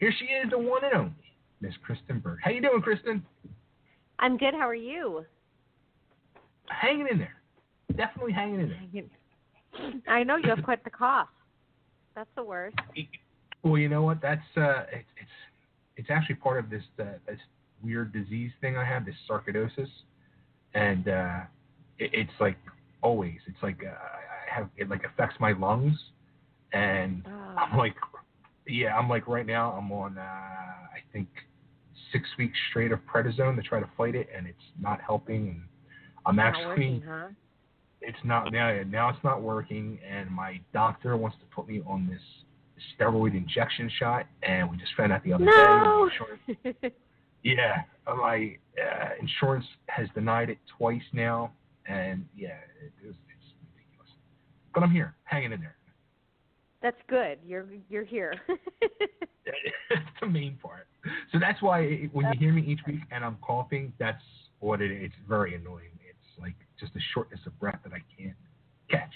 Here she is, the one and only Miss Kristyn Burtt. How you doing, Kristyn? I'm good. How are you? Hanging in there. Definitely hanging in there. I know you have quite the cough. That's the worst. Well, you know what? That's it's actually part of this weird disease thing I have, this sarcoidosis, and it's like always. It's like I have it like affects my lungs, and I'm like right now I'm on I think 6 weeks straight of prednisone to try to fight it, and it's not helping. And I'm actually not working, huh? It's not now. It's not working, and my doctor wants to put me on this steroid injection shot, and we just found out the other day. My insurance, yeah, my insurance has denied it twice now, and yeah, it's ridiculous. But I'm here, hanging in there. That's good. You're here. That's the main part. So that's why when you hear me each week and I'm coughing, that's what it is. It's very annoying. It's like just a shortness of breath that I can't catch.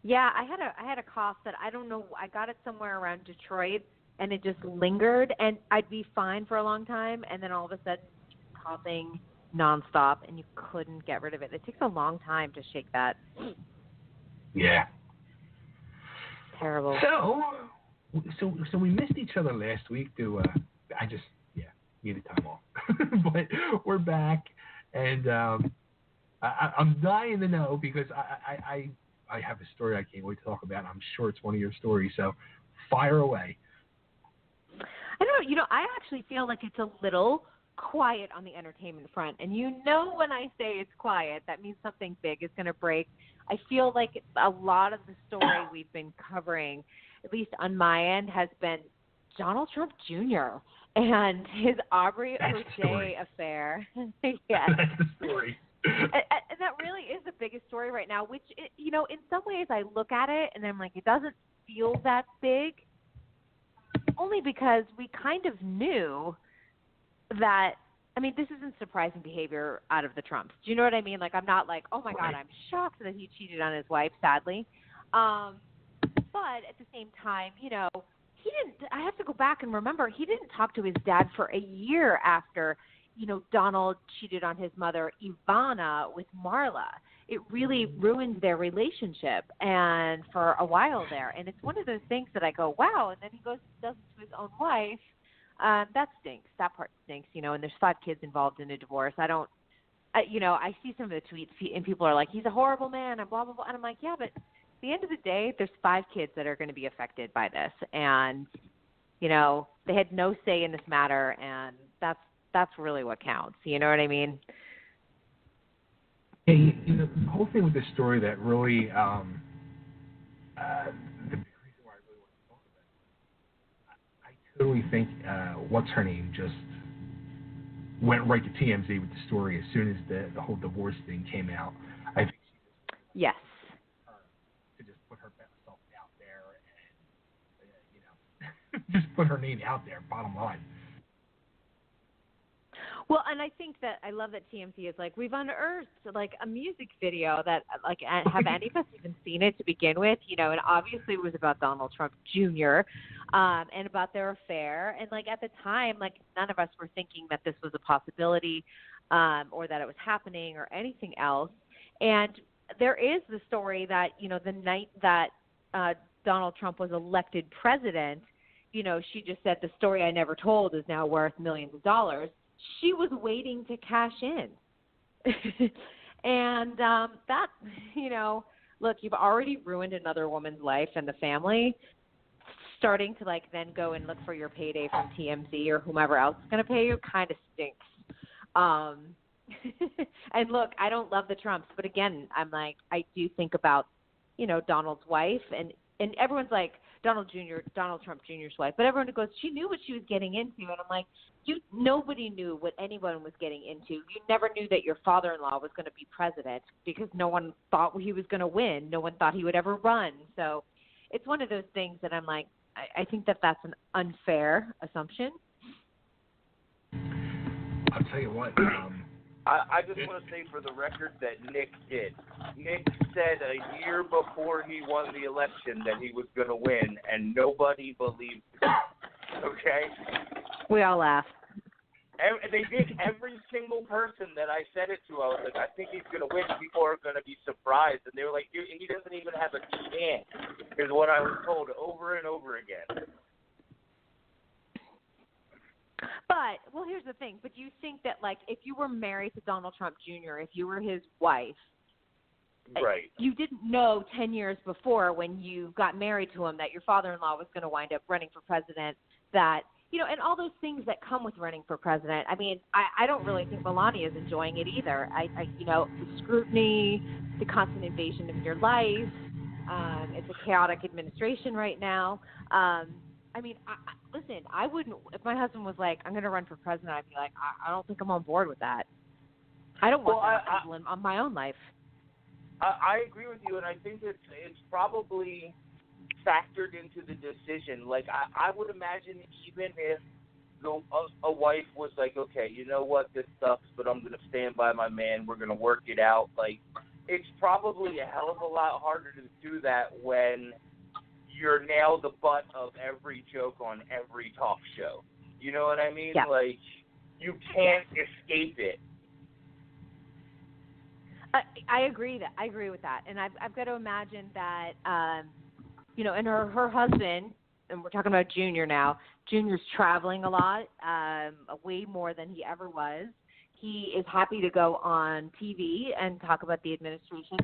Yeah, I had a cough that I don't know. I got it somewhere around Detroit, and it just lingered, and I'd be fine for a long time, and then all of a sudden, coughing nonstop, and you couldn't get rid of it. It takes a long time to shake that. Yeah. Terrible. So we missed each other last week. I just needed time off, but we're back, and I'm dying to know because I have a story I can't wait to talk about. I'm sure it's one of your stories, so fire away. I don't know. I actually feel like it's a little quiet on the entertainment front. And when I say it's quiet, that means something big is going to break. I feel like a lot of the story we've been covering, at least on my end, has been Donald Trump Jr. and his Aubrey O'Day affair. Yes. That's the story. And that really is the biggest story right now, which, in some ways I look at it and I'm like, it doesn't feel that big, only because we kind of knew that, this isn't surprising behavior out of the Trumps. Do you know what I mean? Like, I'm not like, oh, my God, I'm shocked that he cheated on his wife, sadly. But at the same time, he didn't – I have to go back and remember, he didn't talk to his dad for a year after – Donald cheated on his mother, Ivana, with Marla. It really ruined their relationship and for a while there. And it's one of those things that I go, wow. And then he goes and does it to his own wife. That stinks. That part stinks, and there's 5 kids involved in a divorce. I see some of the tweets and people are like, he's a horrible man and blah, blah, blah. And I'm like, yeah, but at the end of the day, there's 5 kids that are going to be affected by this. And, they had no say in this matter. And that's really what counts. You know what I mean? Hey, the whole thing with this story that really, the big reason why I really want to talk about it, I totally think, what's her name just went right to TMZ with the story as soon as the whole divorce thing came out. I think she just to just put herself out there and, just put her name out there, bottom line. Well, and I think that I love that TMZ is like, we've unearthed like a music video that like have any of us even seen it to begin with, and obviously it was about Donald Trump Jr. And about their affair. And like at the time, like none of us were thinking that this was a possibility or that it was happening or anything else. And there is the story that, the night that Donald Trump was elected president, she just said the story I never told is now worth millions of dollars. She was waiting to cash in. And that, look, you've already ruined another woman's life and the family. Starting to like then go and look for your payday from TMZ or whomever else is going to pay you kind of stinks. And look, I don't love the Trumps, but again, I'm like, I do think about, Donald's wife and everyone's like, Donald Trump Jr.'s wife, but everyone goes, she knew what she was getting into. And I'm like, nobody knew what anyone was getting into. You never knew that your father-in-law was going to be president because no one thought he was going to win. No one thought he would ever run. So it's one of those things that I'm like, I think that that's an unfair assumption. I'll tell you what. I just want to say for the record that Nick did. Nick said a year before he won the election that he was going to win, and nobody believed him. Okay? We all laughed. They did. Every single person that I said it to, I was like, I think he's going to win. People are going to be surprised. And they were like, he doesn't even have a chance, is what I was told over and over again. But, well, here's the thing. But do you think that, like, if you were married to Donald Trump Jr., if you were his wife, right, you didn't know 10 years before when you got married to him that your father-in-law was going to wind up running for president, that, you know, and all those things that come with running for president. I mean, I don't really think Melania is enjoying it either. You know, the scrutiny, the constant invasion of your life, it's a chaotic administration right now. I mean, listen, I wouldn't, if my husband was like, I'm going to run for president, I'd be like, I don't think I'm on board with that. I don't want that on my own life. I agree with you, and I think it's probably factored into the decision. Like, I would imagine even if a wife was like, okay, you know what, this sucks, but I'm going to stand by my man, we're going to work it out. Like, it's probably a hell of a lot harder to do that when you're now the butt of every joke on every talk show. You know what I mean? Yeah. Like, you can't escape it. I agree with that, and I've got to imagine that, you know, and her husband, and we're talking about Junior now. Junior's traveling a lot, way more than he ever was. He is happy to go on TV and talk about the administration.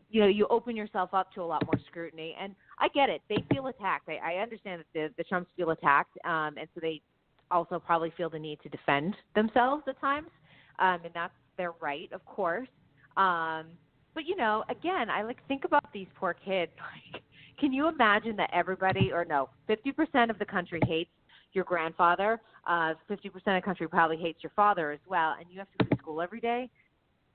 You know, you open yourself up to a lot more scrutiny, and I get it. They feel attacked. I understand that the Trumps feel attacked, and so they also probably feel the need to defend themselves at times, and that's their right, of course. But, you know, again, I think about these poor kids. Like, can you imagine that 50% of the country hates your grandfather, 50% of the country probably hates your father as well, and you have to go to school every day?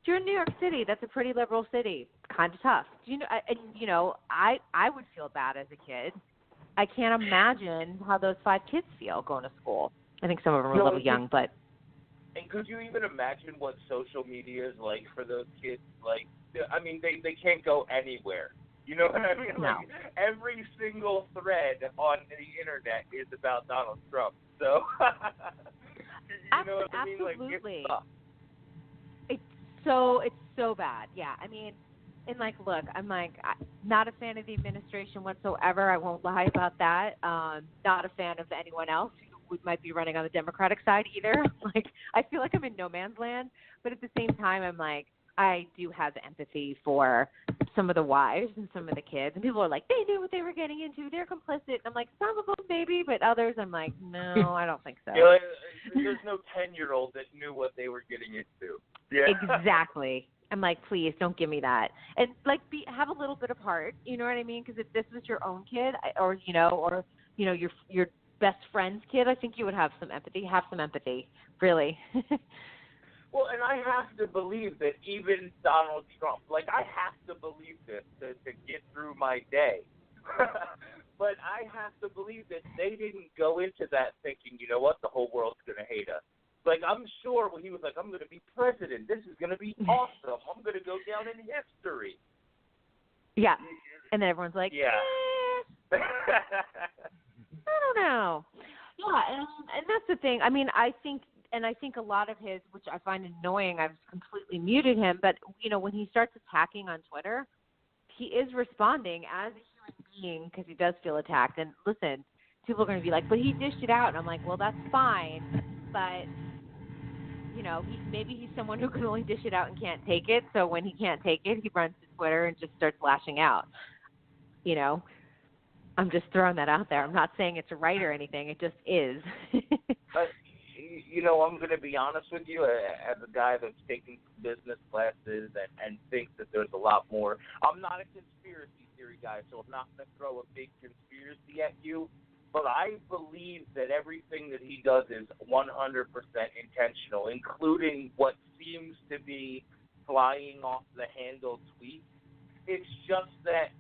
If you're in New York City, that's a pretty liberal city. It's kind of tough. I would feel bad as a kid. I can't imagine how those 5 kids feel going to school. I think some of them are a little young, but. And could you even imagine what social media is like for those kids? Like, I mean, they can't go anywhere. You know what I mean? No. Like, every single thread on the internet is about Donald Trump. So, you know what I mean? Like, absolutely. It's It's so bad. Yeah. I mean, and look, I'm not a fan of the administration whatsoever. I won't lie about that. Not a fan of anyone else who might be running on the Democratic side either. I feel like I'm in no man's land, but at the same time, I do have empathy for some of the wives and some of the kids. And people are like, they knew what they were getting into. They're complicit. I'm like, some of them maybe, but others I'm like, no, I don't think so. You know, there's no 10-year-old that knew what they were getting into. Yeah. Exactly. I'm like, please don't give me that. And have a little bit of heart. You know what I mean? Because if this was your own kid, or your best friend's kid, I think you would have some empathy. Have some empathy, really. Well, and I have to believe that even Donald Trump, I have to believe this to get through my day. But I have to believe that they didn't go into that thinking, you know what, the whole world's going to hate us. I'm sure when he was like, I'm going to be president, this is going to be awesome. I'm going to go down in history. Yeah. And then everyone's like, yeah. I don't know. Yeah, and that's the thing. I mean, I think a lot of his, which I find annoying, I've completely muted him, but, when he starts attacking on Twitter, he is responding as a human being because he does feel attacked. And listen, people are going to be like, but he dished it out. And I'm like, well, that's fine, but, maybe he's someone who can only dish it out and can't take it. So when he can't take it, he runs to Twitter and just starts lashing out. I'm just throwing that out there. I'm not saying it's right or anything. It just is. I'm going to be honest with you, as a guy that's taking business classes and thinks that there's a lot more. I'm not a conspiracy theory guy, so I'm not going to throw a big conspiracy at you. But I believe that everything that he does is 100% intentional, including what seems to be flying off the handle tweets. It's just that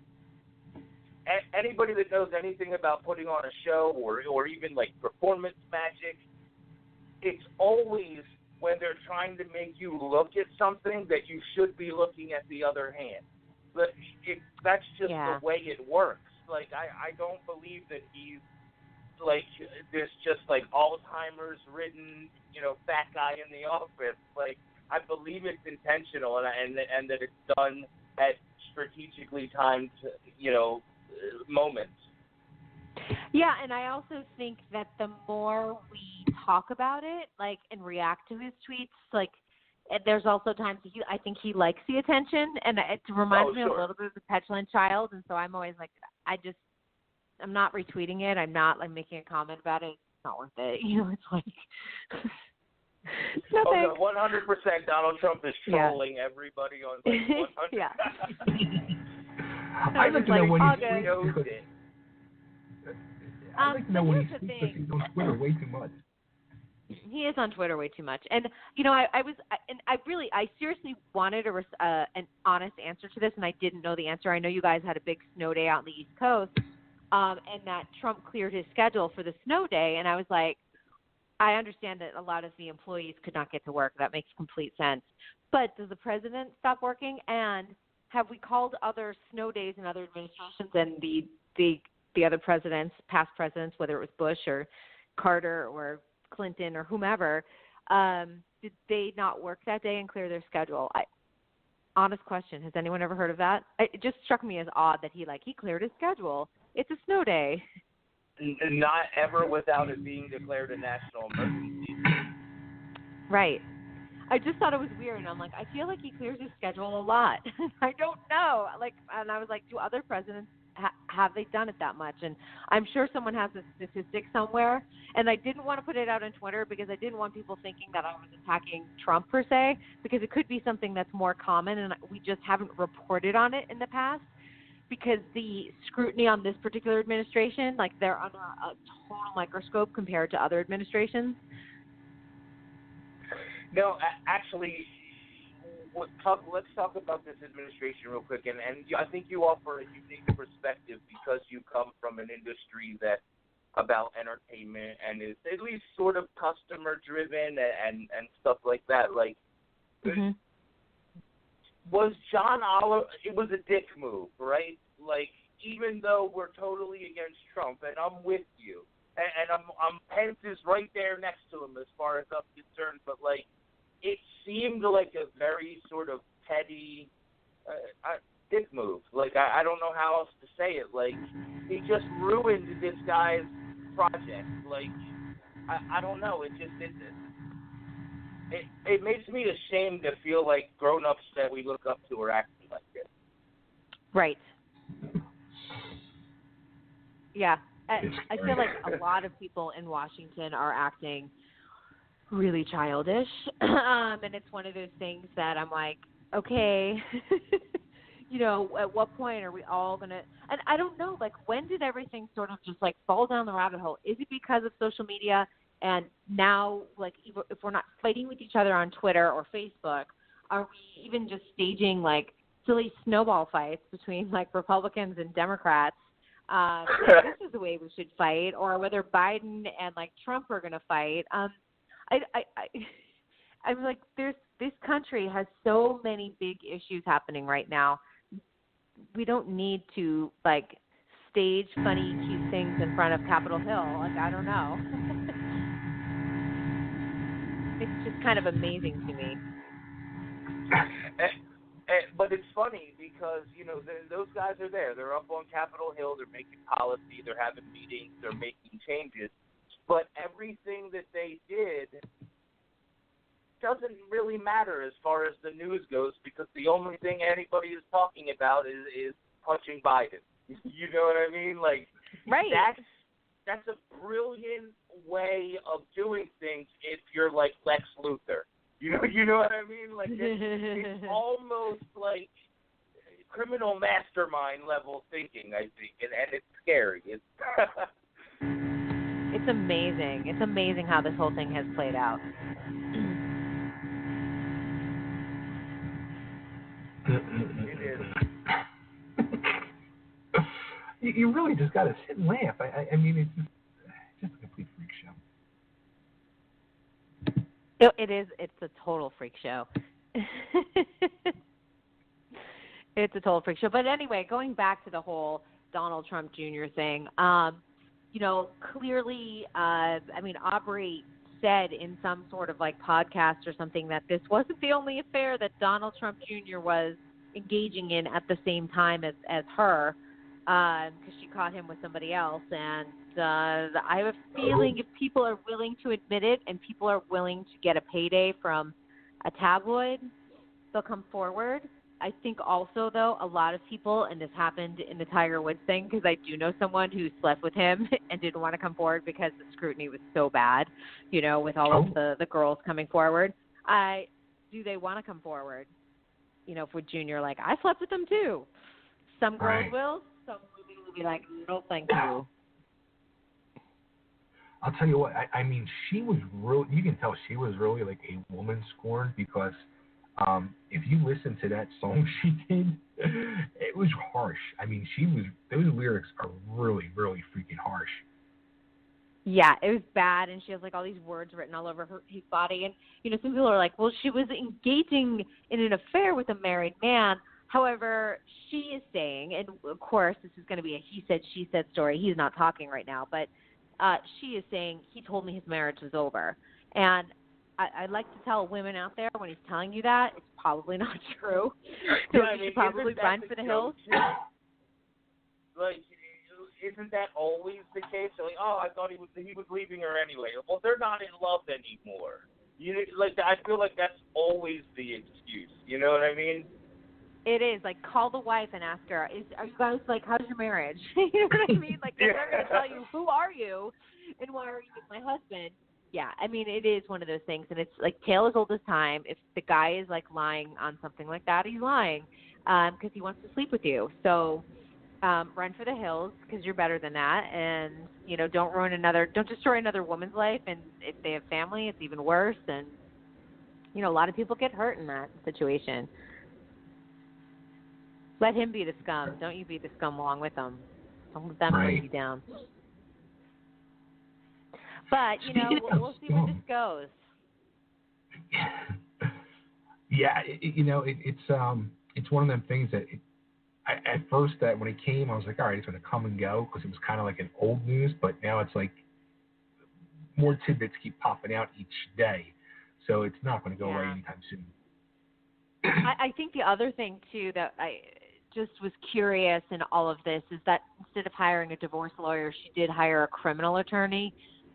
anybody that knows anything about putting on a show or even performance magic, it's always when they're trying to make you look at something that you should be looking at the other hand. But that's just the way it works. I don't believe that he's like this just like Alzheimer's ridden, fat guy in the office. Like, I believe it's intentional and that it's done at strategically timed, moments. Yeah, and I also think that the more we talk about it, like, and react to his tweets, like, there's also times I think he likes the attention, and it reminds me a little bit of the petulant child, and so I'm always like, I'm not retweeting it. I'm not, like, making a comment about it. It's not worth it. It's like, no thanks. 100% Donald Trump is trolling everybody on, like, 100%. Yeah. I'd like to know when he knows it. I'd like to know when he speaks because he's on Twitter way too much. He is on Twitter way too much, and I seriously wanted an honest answer to this, and I didn't know the answer. I know you guys had a big snow day out on the East Coast, and that Trump cleared his schedule for the snow day, and I was like, I understand that a lot of the employees could not get to work. That makes complete sense. But does the president stop working? And have we called other snow days in other administrations and the other presidents, past presidents, whether it was Bush or Carter or Clinton or whomever, did they not work that day and clear their schedule? Honest question. Has anyone ever heard of that? It just struck me as odd that he cleared his schedule. It's a snow day. Not ever without it being declared a national emergency. Right. I just thought it was weird, and I'm like, I feel like he clears his schedule a lot. I don't know. And I was like, do other presidents have they done it that much? And I'm sure someone has a statistic somewhere. And I didn't want to put it out on Twitter because I didn't want people thinking that I was attacking Trump per se, because it could be something that's more common, and we just haven't reported on it in the past. Because the scrutiny on this particular administration, like, they're under a total microscope compared to other administrations. No, actually, let's talk about this administration real quick. And I think you offer a unique perspective because you come from an industry that's about entertainment and is at least sort of customer-driven and stuff like that. Like, was John Oliver, it was a dick move, right? Like, even though we're totally against Trump, and I'm with you, and I'm Pence is right there next to him as far as I'm concerned, but, like, it seemed like a very sort of petty dick move. Like, I don't know how else to say it. Like, he just ruined this guy's project. Like, I don't know. It just it makes me ashamed to feel like grown-ups that we look up to are acting like this. Right. Yeah. I feel like a lot of people in Washington are acting really childish. And it's one of those things that I'm like, okay, at what point are we all going to – and I don't know, like, when did everything sort of just, like, fall down the rabbit hole? Is it because of social media? And now, like, if we're not fighting with each other on Twitter or Facebook, are we even just staging, like, silly snowball fights between, like, Republicans and Democrats? This is the way we should fight, or whether Biden and, like, Trump are going to fight. I'm like, this country has so many big issues happening right now. We don't need to, like, stage funny, cute things in front of Capitol Hill. Like, I don't know. It's just kind of amazing to me. But it's funny because, those guys are there. They're up on Capitol Hill. They're making policy. They're having meetings. They're making changes. But everything that they did doesn't really matter as far as the news goes, because the only thing anybody is talking about is punching Biden. You know what I mean? Like, right. That's a brilliant way of doing things if you're like Lex Luthor. You know what I mean? Like, it's almost like criminal mastermind level thinking, I think, and it's scary. It's It's amazing. It's amazing how this whole thing has played out. It is. You really just got to sit and laugh. I mean, it's just a complete freak show. It is. It's a total freak show. It's a total freak show. But anyway, going back to the whole Donald Trump Jr. thing, clearly, Aubrey said in some sort of like podcast or something that this wasn't the only affair that Donald Trump Jr. was engaging in at the same time as her, because she caught him with somebody else. And I have a feeling if people are willing to admit it and people are willing to get a payday from a tabloid, they'll come forward. I think also, though, a lot of people, and this happened in the Tiger Woods thing, because I do know someone who slept with him and didn't want to come forward because the scrutiny was so bad, with all of the girls coming forward. Do they want to come forward? For Junior, like, I slept with him too. Some girls will, some women will be like, no, thank you. I'll tell you what, I mean, she was real. You can tell she was really like a woman scorned, because if you listen to that song she did, it was harsh. I mean, those lyrics are really, really freaking harsh. Yeah, it was bad, and she has like all these words written all over his body. And some people are like, well, she was engaging in an affair with a married man. However, she is saying, and of course this is going to be a he said, she said story. He's not talking right now, but she is saying he told me his marriage was over. And I'd like to tell women out there, when he's telling you that, it's probably not true. So you should probably run for the hills. Like, isn't that always the case? Like, I thought he was leaving her anyway. Well, they're not in love anymore. I feel like that's always the excuse. You know what I mean? It is. Like, call the wife and ask her, are you guys, like, how's your marriage? You know what I mean? Like, they're going to tell you, who are you and why are you with my husband? Yeah, I mean, it is one of those things, and it's like tale as old as time. If the guy is like lying on something like that, he's lying because he wants to sleep with you. So run for the hills, because you're better than that, and don't destroy another woman's life. And if they have family, it's even worse. And a lot of people get hurt in that situation. Let him be the scum. Don't you be the scum along with him. Don't let them bring you down. But, we'll see where this goes. Yeah, it's one of them things that at first that when it came, I was like, all right, it's going to come and go, because it was kind of like an old news, but now it's like more tidbits keep popping out each day. So it's not going to go away anytime soon. I think the other thing, too, that I just was curious in all of this is that instead of hiring a divorce lawyer, she did hire a criminal attorney.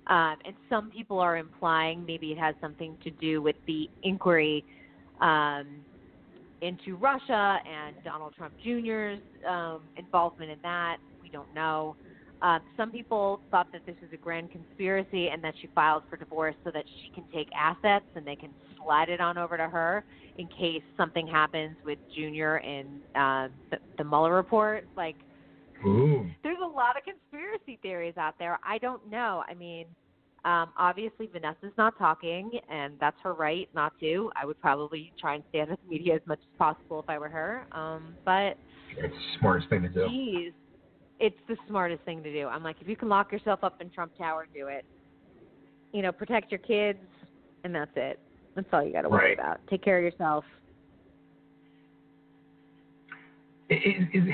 And some people are implying maybe it has something to do with the inquiry into Russia and Donald Trump Jr.'s involvement in that. We don't know. Some people thought that this was a grand conspiracy and that she filed for divorce so that she can take assets and they can slide it on over to her in case something happens with Jr. in the Mueller report. Like, there's a lot of conspiracy theories out there. I don't know. I mean, obviously Vanessa's not talking, and that's her right not to. I would probably try and stay out of the media as much as possible if I were her. But it's the smartest thing to do. Geez, it's the smartest thing to do. I'm like, if you can lock yourself up in Trump Tower, do it. Protect your kids, and that's it. That's all you got to worry about. Take care of yourself. Is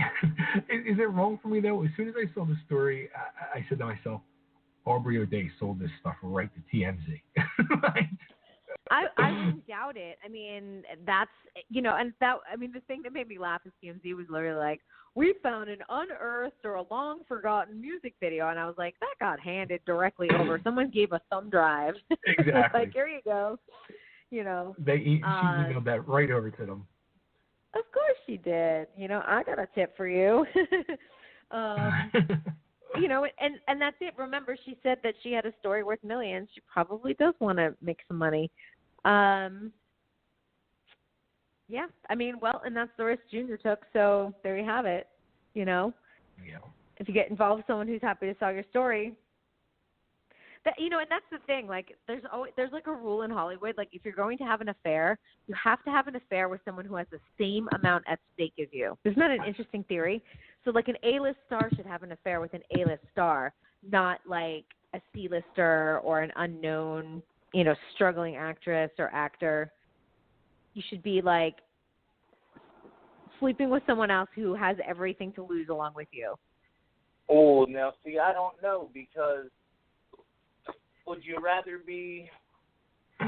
it wrong for me, though? As soon as I saw the story, I said to myself, Aubrey O'Day sold this stuff right to TMZ. I wouldn't doubt it. I mean, that's, the thing that made me laugh is TMZ was literally like, we found an unearthed or a long forgotten music video. And I was like, that got handed directly over. Someone gave a thumb drive. Exactly. Like, here you go. She emailed that right over to them. Of course she did. I got a tip for you. And that's it. Remember, she said that she had a story worth millions. She probably does want to make some money. Yeah, and that's the risk Junior took. So there you have it. Yeah. If you get involved with someone who's happy to sell your story, that and that's the thing. Like, there's like a rule in Hollywood. Like, if you're going to have an affair, you have to have an affair with someone who has the same amount at stake as you. Isn't that an interesting theory? So, like, an A-list star should have an affair with an A-list star, not like a C-lister or an unknown, struggling actress or actor. You should be, like, sleeping with someone else who has everything to lose along with you. Oh, now see, I don't know, because would you rather be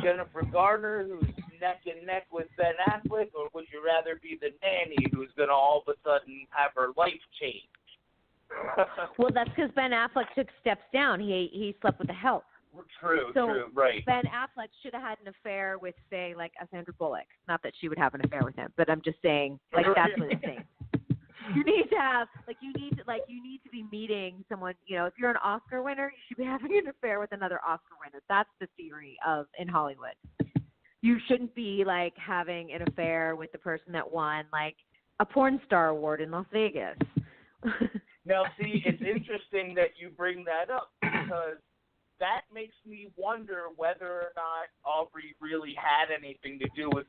Jennifer Garner, who's neck and neck with Ben Affleck, or would you rather be the nanny who's going to all of a sudden have her life change? Well, that's because Ben Affleck took steps down. He slept with the help. True, right. Ben Affleck should have had an affair with, say, like a Sandra Bullock. Not that she would have an affair with him, but I'm just saying, like, that's what it's saying. You need to have, you need to be meeting someone. You know, if you're an Oscar winner, you should be having an affair with another Oscar winner. That's the theory in Hollywood. You shouldn't be like having an affair with the person that won like a porn star award in Las Vegas. Now, see, it's interesting that you bring that up, because that makes me wonder whether or not Aubrey really had anything to do with,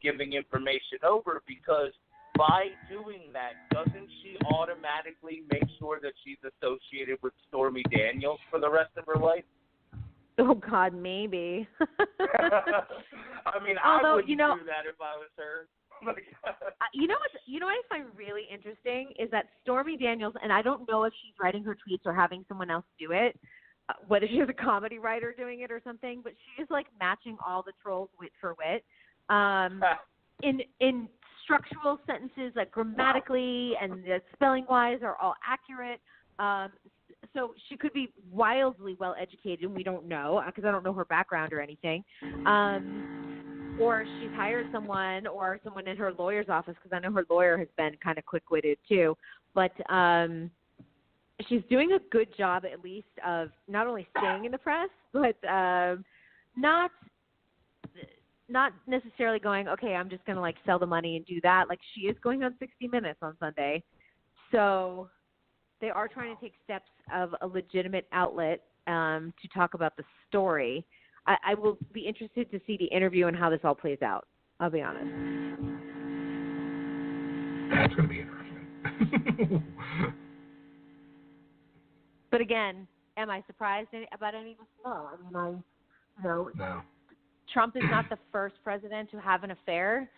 giving information over, because by doing that, doesn't she automatically make sure that she's associated with Stormy Daniels for the rest of her life? Oh, God, maybe. I mean, I wouldn't do that if I was her. You know what I find really interesting is that Stormy Daniels, and I don't know if she's writing her tweets or having someone else do it, whether she's a comedy writer doing it or something, but she is like matching all the trolls wit for wit. In structural sentences, like grammatically and the spelling wise are all accurate. So she could be wildly well educated, and we don't know because I don't know her background or anything. Or she's hired someone or someone in her lawyer's office, because I know her lawyer has been kind of quick-witted too. But she's doing a good job, at least, of not only staying in the press, but not necessarily going, okay, I'm just going to, like, sell the money and do that. Like, she is going on 60 Minutes on Sunday. So they are trying to take steps of a legitimate outlet to talk about the story. I will be interested to see the interview and how this all plays out. I'll be honest. That's going to be interesting. But again, am I surprised about any of this? No. I mean, no. Trump is not the first president to have an affair.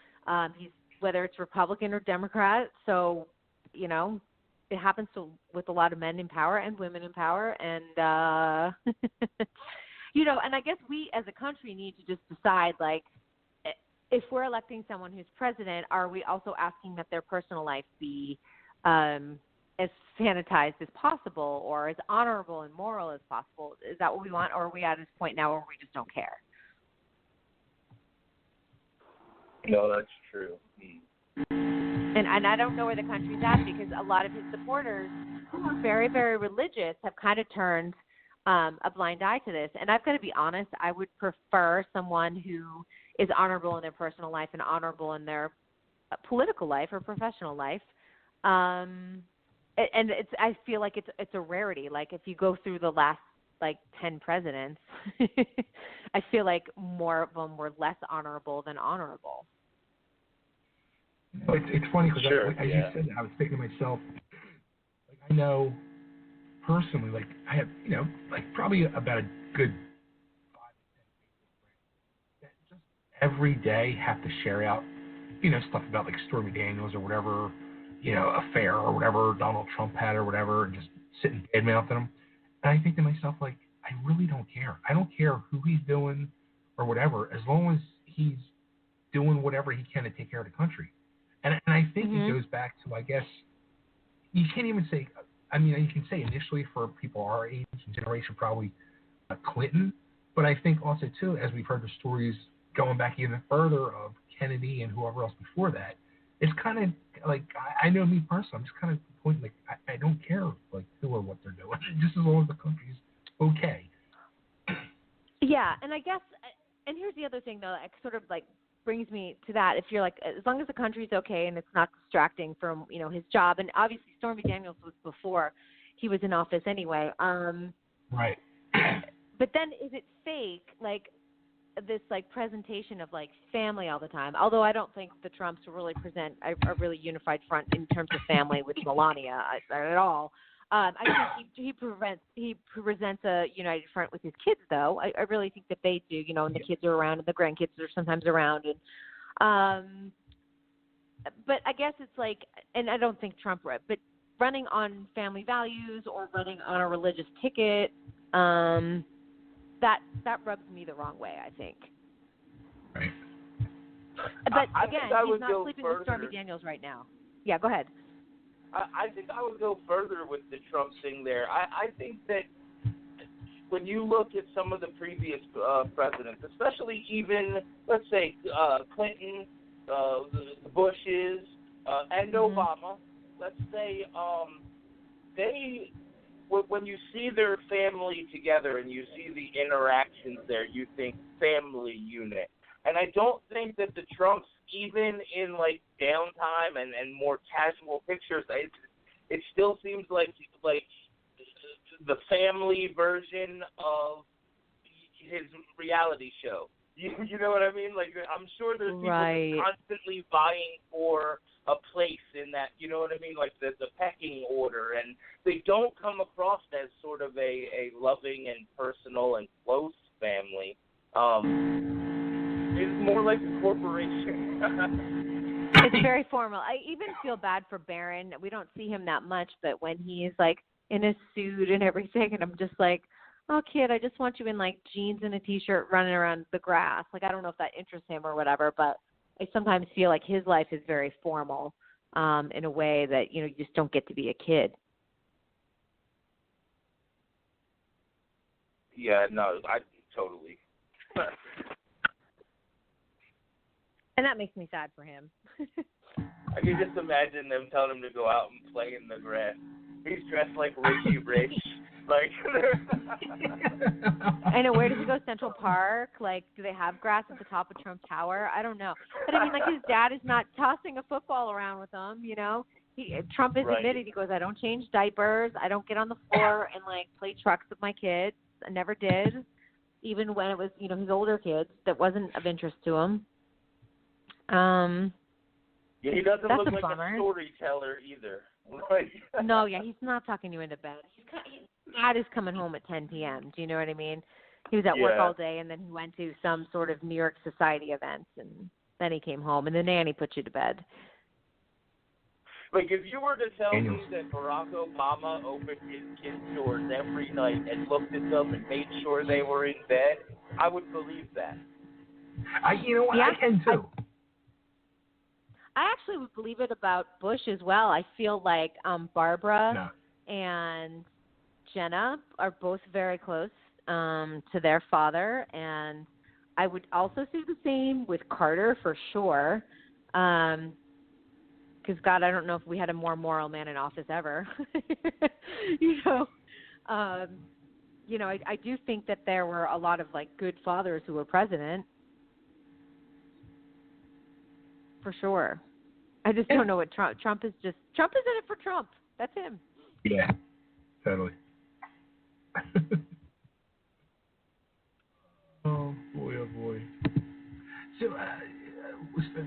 He's, whether it's Republican or Democrat. So, it happens with a lot of men in power and women in power. And, and I guess we as a country need to just decide, like, if we're electing someone who's president, are we also asking that their personal life be as sanitized as possible or as honorable and moral as possible? Is that what we want, or are we at this point now where we just don't care? No, that's true. And I don't know where the country's at, because a lot of his supporters, who are very, very religious, have kind of turned a blind eye to this. And I've got to be honest, I would prefer someone who is honorable in their personal life and honorable in their political life or professional life. And I feel like it's a rarity. Like, if you go through the last 10 presidents, I feel like more of them were less honorable than honorable. It's funny because as you said, I was thinking to myself, I know personally, I have, probably about a good 5 to 10 friends that just every day have to share out, stuff about Stormy Daniels or whatever, affair or whatever Donald Trump had or whatever, and just sit and badmouth them. And I think to myself, I really don't care. I don't care who he's doing or whatever, as long as he's doing whatever he can to take care of the country. And I think it goes back to, I guess, you can't even say, you can say initially for people our age and generation, probably Clinton. But I think also, too, as we've heard the stories going back even further of Kennedy and whoever else before that, it's kind of I know me personally, I'm just kind of pointing, I don't care, who or what they're doing, just as long as the country's okay. Yeah, and I guess, and here's the other thing, though, that sort of, brings me to that. If you're as long as the country's okay and it's not distracting from, his job, and obviously Stormy Daniels was before he was in office anyway. Right. But then is it fake, this presentation of family all the time? Although I don't think the Trumps really present a really unified front in terms of family with Melania at all. I think he presents a united front with his kids, though. I really think that they do, and the kids are around and the grandkids are sometimes around. And but I guess it's and I don't think Trump, but running on family values or running on a religious ticket, that rubs me the wrong way, I think. Right. But I again, think I he's would not go sleeping further. with Stormy Daniels right now. Yeah, go ahead. I think I would go further with the Trump thing there. I think that when you look at some of the previous presidents, especially even, let's say, Clinton, the Bushes, and Obama, let's say they, when you see their family together and you see the interactions there, you think family unit. And I don't think that the Trumps, even in like downtime and more casual pictures, it still seems like the family version of his reality show. You know what I mean? Like, I'm sure there's people constantly vying for a place in that, you know what I mean? Like the pecking order, and they don't come across as sort of a loving and personal and close family. It's more like a corporation. It's very formal. I even feel bad for Barron. We don't see him that much, but when he's like in a suit and everything, and I'm just like, oh, kid, I just want you in like jeans and a T-shirt running around the grass. Like, I don't know if that interests him or whatever, but I sometimes feel like his life is very formal in a way that, you know, you just don't get to be a kid. Yeah, no, I totally. And that makes me sad for him. I can just imagine them telling him to go out and play in the grass. He's dressed like Richie Rich. Like, I know. Where does he go? Central Park? Like, do they have grass at the top of Trump Tower? I don't know. But I mean, like, his dad is not tossing a football around with him. You know, Trump has admitted, he goes, I don't change diapers. I don't get on the floor and like play trucks with my kids. I never did, even when it was, you know, his older kids. That wasn't of interest to him. Yeah, he doesn't look like bummer. a storyteller either. No, yeah, he's not talking you into bed. His dad is coming home at 10 p.m. Do you know what I mean? He was at work all day, and then he went to some sort of New York society event, and then he came home, and the nanny put you to bed. Like, if you were to tell me that Barack Obama opened his kids' doors every night and looked at them and made sure they were in bed, I would believe that. You know what? Yeah, I can too. I actually would believe it about Bush as well. I feel like Barbara and Jenna are both very close to their father, and I would also say the same with Carter for sure. Because, God, I don't know if we had a more moral man in office ever. You know, I do think that there were a lot of, like, good fathers who were president. For sure. I just don't know what Trump is in it for Trump. That's him. Yeah, totally. Oh boy. So,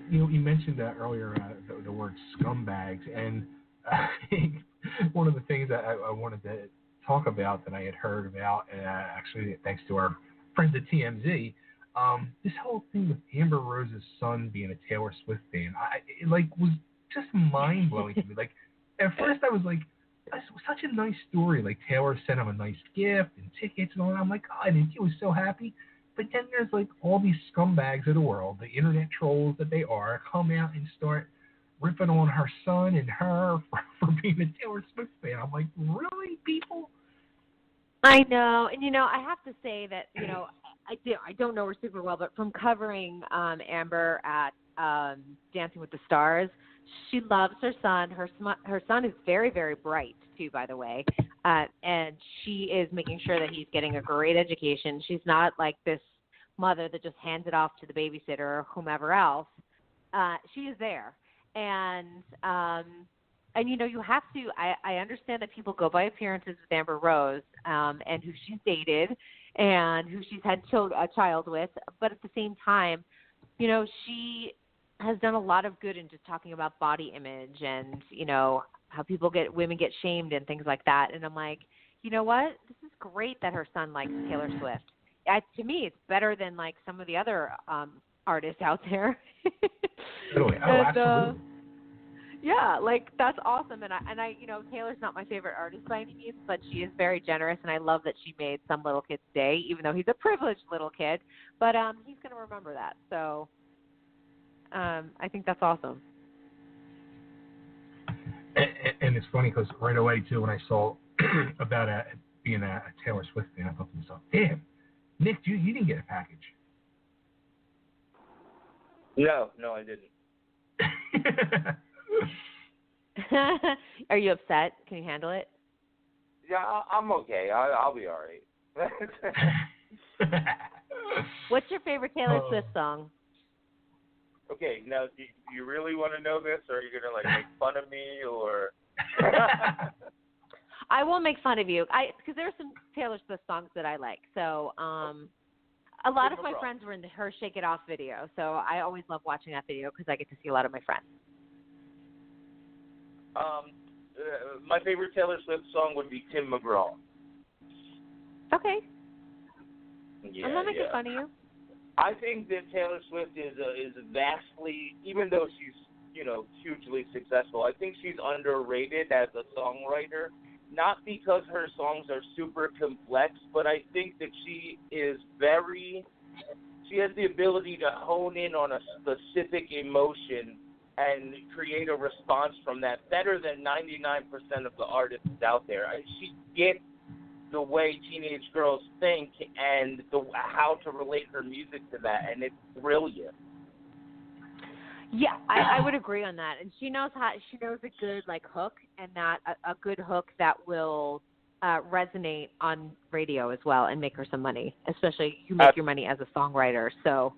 you mentioned earlier the word scumbags, and I think one of the things that I wanted to talk about that I had heard about, actually thanks to our friends at TMZ, this whole thing with Amber Rose's son being a Taylor Swift fan, it was just mind blowing to me. Like, at first I was like, this was such a nice story. Like, Taylor sent him a nice gift and tickets and all that. I'm like, God, and he was so happy. But then there's like all these scumbags of the world, the internet trolls that they are, come out and start ripping on her son and her for being a Taylor Swift fan. I'm like, really, people? I know, and I have to say that I don't know her super well, but from covering Amber at Dancing with the Stars, she loves her son. Her son is very, very bright too, by the way, and she is making sure that he's getting a great education. She's not like this mother that just hands it off to the babysitter or whomever else. She is there, and you have to. I understand that people go by appearances with Amber Rose, and who she's dated, and who she's had a child with, but at the same time, she has done a lot of good in just talking about body image and, how women get shamed and things like that. And I'm like, you know what? This is great that her son likes Taylor Swift. To me, it's better than like some of the other artists out there. Absolutely. Oh, absolutely. Yeah, like that's awesome, and I, Taylor's not my favorite artist by any means, but she is very generous, and I love that she made some little kid's day, even though he's a privileged little kid. But he's gonna remember that, so I think that's awesome. And it's funny because right away too, when I saw about being a Taylor Swift fan, I thought to myself, "Damn, Nick, you didn't get a package." No, I didn't. Are you upset? Can you handle it? Yeah, I'm okay. I'll be all right. What's your favorite Taylor Swift song? Okay, now do you really want to know this, or are you gonna like make fun of me, or? I won't make fun of you. Because there are some Taylor Swift songs that I like. So a lot of my friends were in her Shake It Off video, so I always love watching that video because I get to see a lot of my friends. My favorite Taylor Swift song would be Tim McGraw. Okay. Yeah, I'm not making fun of you. I think that Taylor Swift is vastly, even though she's hugely successful, I think she's underrated as a songwriter. Not because her songs are super complex, but I think that she has the ability to hone in on a specific emotion and create a response from that better than 99% of the artists out there. She gets the way teenage girls think and how to relate her music to that, and it's brilliant. Yeah, I would agree on that. And she knows a good hook, and that a good hook that will resonate on radio as well and make her some money. Especially you make your money as a songwriter. So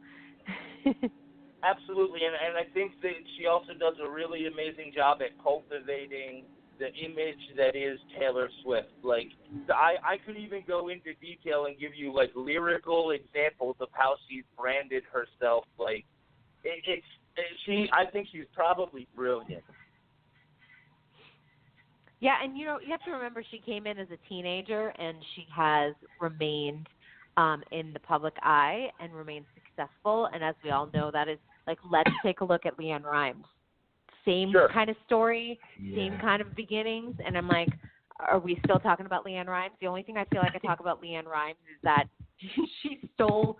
absolutely, and I think that she also does a really amazing job at cultivating the image that is Taylor Swift. Like I could even go into detail and give you lyrical examples of how she's branded herself. I think she's probably brilliant. Yeah, and you have to remember she came in as a teenager, and she has remained in the public eye and remained successful. And as we all know, that is let's take a look at LeAnn Rimes. Same kind of story, same kind of beginnings. And I'm like, are we still talking about LeAnn Rimes? The only thing I feel like I talk about LeAnn Rimes is that she stole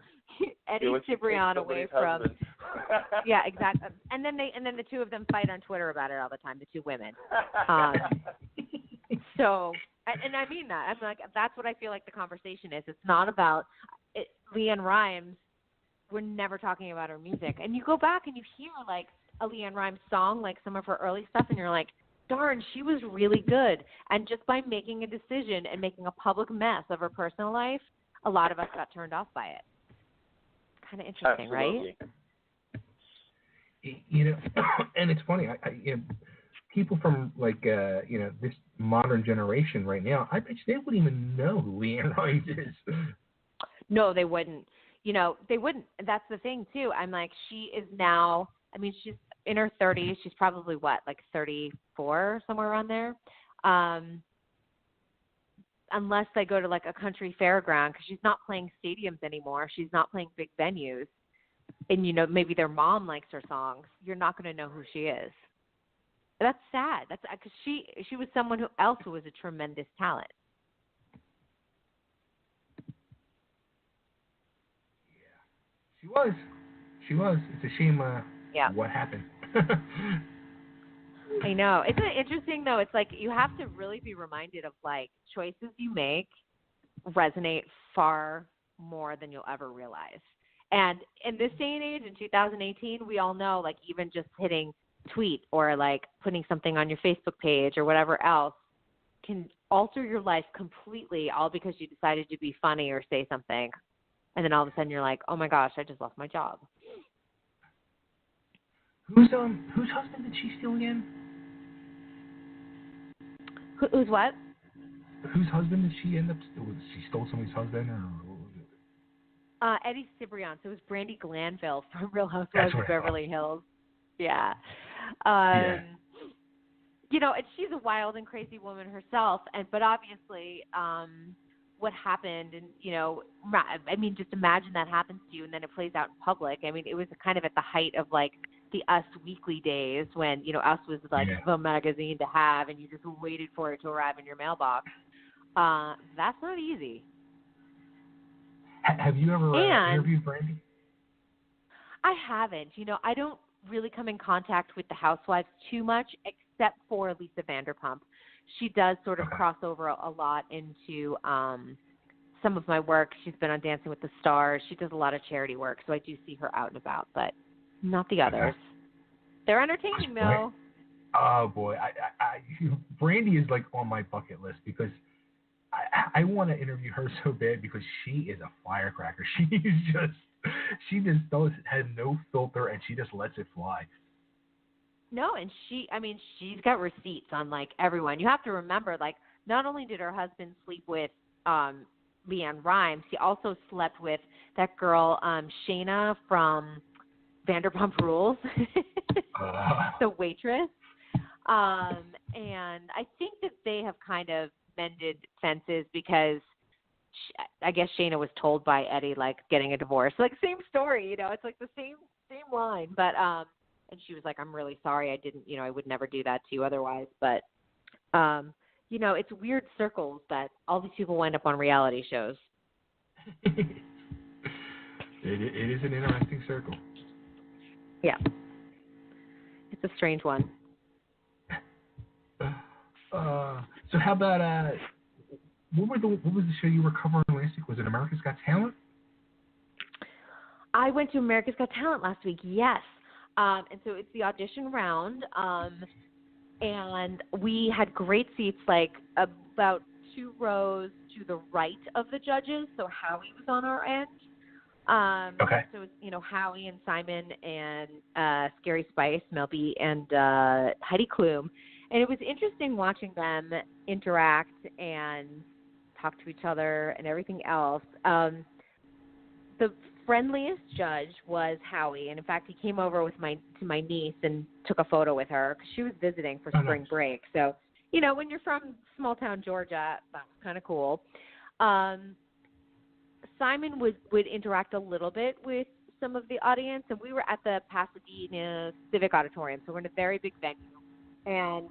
Eddie Cibrian away from. Yeah, exactly. And then the two of them fight on Twitter about it all the time. The two women. So, and I mean that. I'm like, that's what I feel like the conversation is. It's not about LeAnn Rimes. We're never talking about her music. And you go back and you hear a LeAnn Rimes song, some of her early stuff, and you're like, darn, she was really good. And just by making a decision and making a public mess of her personal life, a lot of us got turned off by it. Kind of interesting, absolutely. Right? And it's funny. People from this modern generation right now, I bet you they wouldn't even know who LeAnn Rimes is. No, they wouldn't. They wouldn't. That's the thing too. I'm like, she is now. I mean, she's in her 30s. She's probably 34, somewhere around there. Unless they go to a country fairground, because she's not playing stadiums anymore. She's not playing big venues. And, maybe their mom likes her songs. You're not going to know who she is. That's sad. That's because she was someone else who was a tremendous talent. Yeah, she was. It's a shame what happened. I know. Isn't it interesting, though? It's you have to really be reminded of, choices you make resonate far more than you'll ever realize. And in this day and age, in 2018, we all know, even just hitting tweet or, putting something on your Facebook page or whatever else can alter your life completely, all because you decided to be funny or say something. And then all of a sudden you're like, oh, my gosh, I just lost my job. Whose husband did she steal again? Who's what? Whose husband did she end up stealing? She stole somebody's husband, or what was it? Eddie Cibrian. So it was Brandi Glanville from Real Housewives of Beverly Hills. Yeah. And she's a wild and crazy woman herself. But obviously, what happened, and just imagine that happens to you, and then it plays out in public. I mean, it was kind of at the height of the Us Weekly days when, Us was like the magazine to have and you just waited for it to arrive in your mailbox. That's not easy. Have you ever interviewed Brandy? I haven't. I don't really come in contact with the housewives too much, except for Lisa Vanderpump. She does sort of cross over a lot into some of my work. She's been on Dancing with the Stars. She does a lot of charity work, so I do see her out and about, but not the others. They're entertaining, though. Oh, boy. Brandy is, like, on my bucket list because I want to interview her so bad because she is a firecracker. She just has no filter, and she just lets it fly. No, and she's got receipts on, like, everyone. You have to remember, like, not only did her husband sleep with Leanne Rimes, he also slept with that girl, Shayna from Vanderpump Rules, the waitress. And I think that they have kind of mended fences because I guess Shayna was told by Eddie, like, getting a divorce. Like, same story, it's like the same line. But, and she was like, I'm really sorry. I didn't, I would never do that to you otherwise. But, it's weird circles that all these people wind up on reality shows. It is an interesting circle. Yeah. It's a strange one. So how about what was the show you were covering last week? Was it America's Got Talent? I went to America's Got Talent last week, yes. And so it's the audition round, and we had great seats, like about 2 rows to the right of the judges. So Howie was on our end. So it's, Howie and Simon and Scary Spice, Mel B, and Heidi Klum. And it was interesting watching them interact and talk to each other and everything else. The friendliest judge was Howie, and in fact, he came over to my niece and took a photo with her because she was visiting for spring break. So, when you're from small town Georgia, that's kind of cool. Simon would interact a little bit with some of the audience, and we were at the Pasadena Civic Auditorium, so we're in a very big venue. And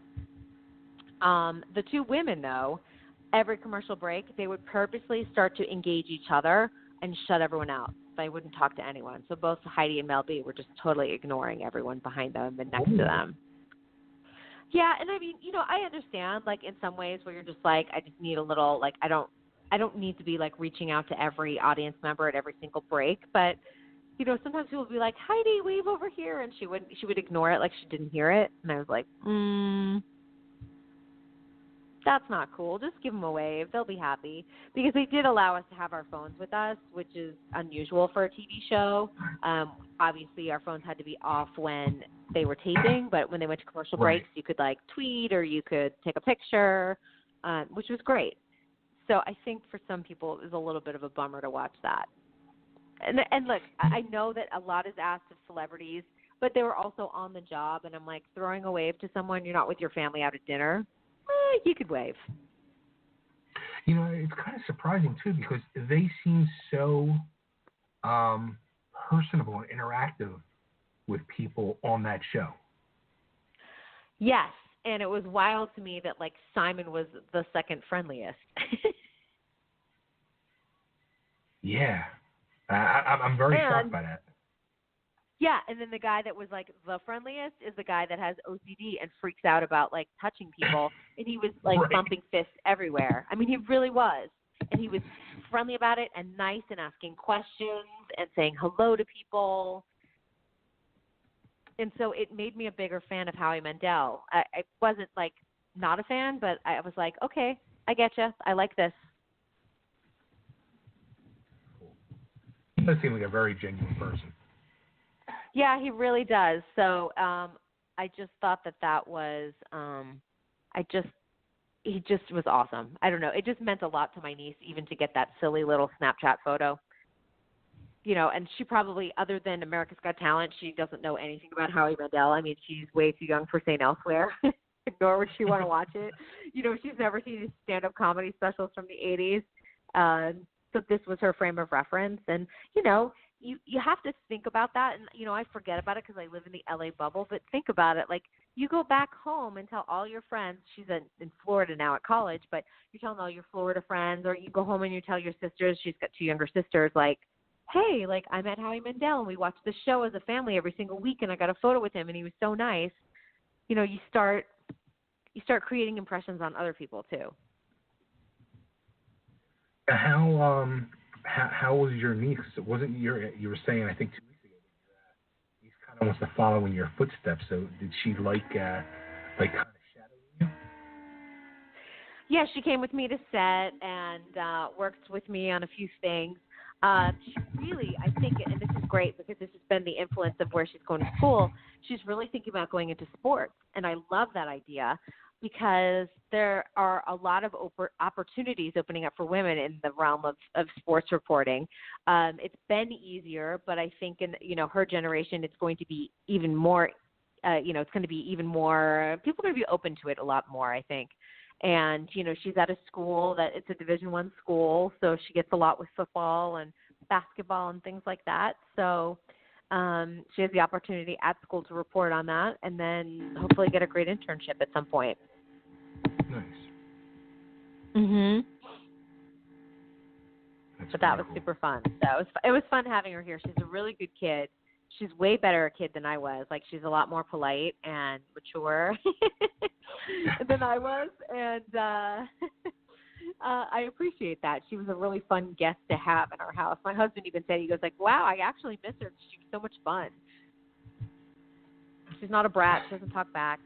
the 2 women, though, every commercial break, they would purposely start to engage each other and shut everyone out. They wouldn't talk to anyone. So both Heidi and Mel B were just totally ignoring everyone behind them and next to them. Yeah, and I understand, like, in some ways where you're just like, I just need a little, like, I don't need to be, like, reaching out to every audience member at every single break. But, sometimes people would be like, Heidi, wave over here. And she would ignore it like she didn't hear it. And I was like, that's not cool. Just give them a wave. They'll be happy. Because they did allow us to have our phones with us, which is unusual for a TV show. Obviously, our phones had to be off when they were taping, but when they went to commercial breaks, you could, like, tweet or you could take a picture, which was great. So I think for some people it was a little bit of a bummer to watch that. And look, I know that a lot is asked of celebrities, but they were also on the job, and I'm like, throwing a wave to someone, you're not with your family out at dinner, you could wave. It's kind of surprising, too, because they seem so personable and interactive with people on that show. Yes, and it was wild to me that, like, Simon was the second friendliest. Yeah. I'm very shocked by that. Yeah, and then the guy that was, like, the friendliest is the guy that has OCD and freaks out about, like, touching people. And he was, like, bumping fists everywhere. I mean, he really was. And he was friendly about it and nice and asking questions and saying hello to people. And so it made me a bigger fan of Howie Mandel. I wasn't, like, not a fan, but I was like, okay, I get you. I like this. He does seem like a very genuine person. Yeah, he really does. So I just thought that was he just was awesome. I don't know. It just meant a lot to my niece even to get that silly little Snapchat photo. And she probably, other than America's Got Talent, she doesn't know anything about Howie Mandel. I mean, she's way too young for St. Elsewhere, nor would she want to watch it. She's never seen his stand-up comedy specials from the 80s. So this was her frame of reference. And, you have to think about that, and I forget about it because I live in the LA bubble. But think about it, like you go back home and tell all your friends. She's in Florida now at college, but you're telling all your Florida friends, or you go home and you tell your sisters. She's got 2 younger sisters. Like, hey, like I met Howie Mandel and we watched the show as a family every single week, and I got a photo with him and he was so nice. You start creating impressions on other people too. How was your niece? It wasn't you were saying, I think 2 weeks ago, that your niece kind of wants to follow in your footsteps. So did she like kind of shadowing you? Yeah, she came with me to set and worked with me on a few things. She really, I think, and this is great because this has been the influence of where she's going to school, she's really thinking about going into sports. And I love that idea because there are a lot of opportunities opening up for women in the realm of sports reporting. It's been easier, but I think in her generation, it's going to be even more, it's going to be even more, people are going to be open to it a lot more, I think. And, she's at a school that it's a Division I school, so she gets a lot with football and basketball and things like that. So she has the opportunity at school to report on that and then hopefully get a great internship at some point. Nice. Mhm. But that was cool. super fun. So it was fun having her here. She's a really good kid. She's way better a kid than I was. Like, she's a lot more polite and mature than I was. And I appreciate that. She was a really fun guest to have in our house. My husband even said, he goes like, wow, I actually miss her. She was so much fun. She's not a brat. She doesn't talk back.